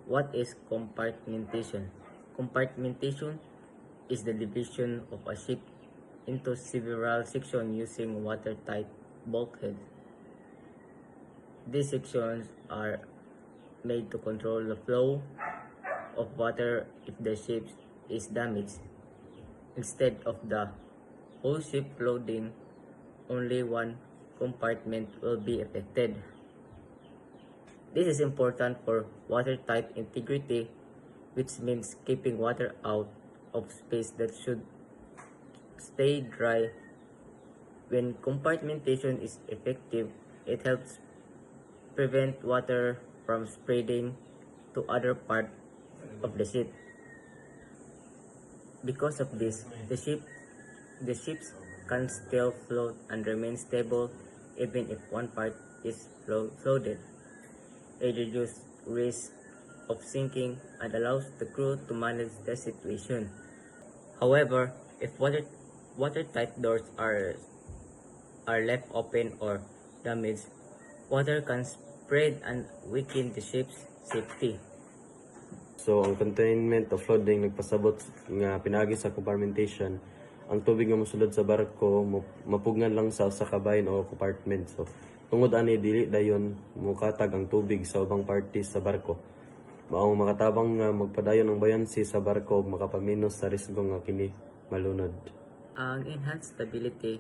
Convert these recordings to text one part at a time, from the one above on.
What is compartmentation? Compartmentation is the division of a ship into several sections using watertight bulkheads. These sections are made to control the flow of water if the ship is damaged. Instead of the whole ship flooding, only one compartment will be affected. This is important for watertight integrity, which means keeping water out of space that should stay dry. When compartmentation is effective, it helps prevent water from spreading to other parts of the ship. Because of this, the ships can still float and remain stable even if one part is flooded. It reduces risk of sinking and allows the crew to manage the situation. However, if watertight doors are left open or damaged, water can spread and weaken the ship's safety. So, ang containment of flooding nagpasabot nga pinagi sa compartmentation, ang tubig nga mosulod sa barko mapugnan lang sa usa ka bahin o compartment. So, tungod ani dili dayon mukatag ang tubig sa ubang parties sa barko. Maong makatabang nga magpadayon ang buoyancy sa barko ug makapaminos sa risgo nga kini malunod. Ang enhanced stability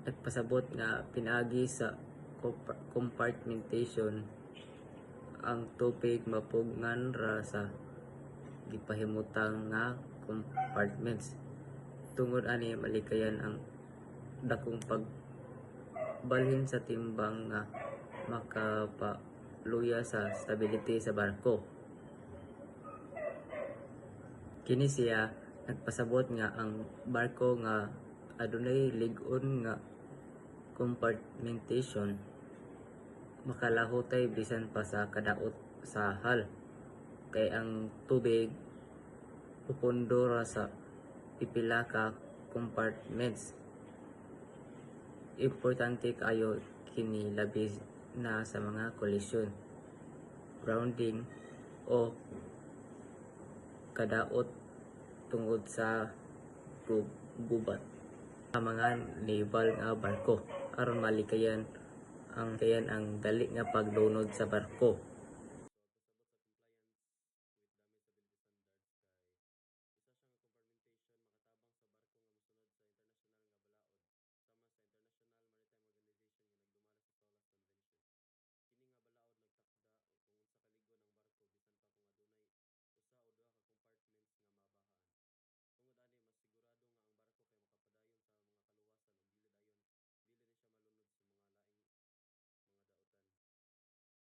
nagpasabot nga pinaagi sa compartmentation ang tubig mapugnan ra sa gipahimutang nga compartments. Tungod ani malikayan ang dakong pagbalhin sa timbang nga makapaluya sa stability sa barko. Kini siya nagpasabot nga ang barko nga adunay lig-on nga compartmentation makalahutay bisan pa sa kadaot sa hull, kay ang tubig pupundo ra sa pipila ka compartments. Importante kayo kini labi na sa mga collision, grounding o kadaot tungod sa gubat sa mga naval nga barko aron malikayan ang dali nga pagdunod sa barko.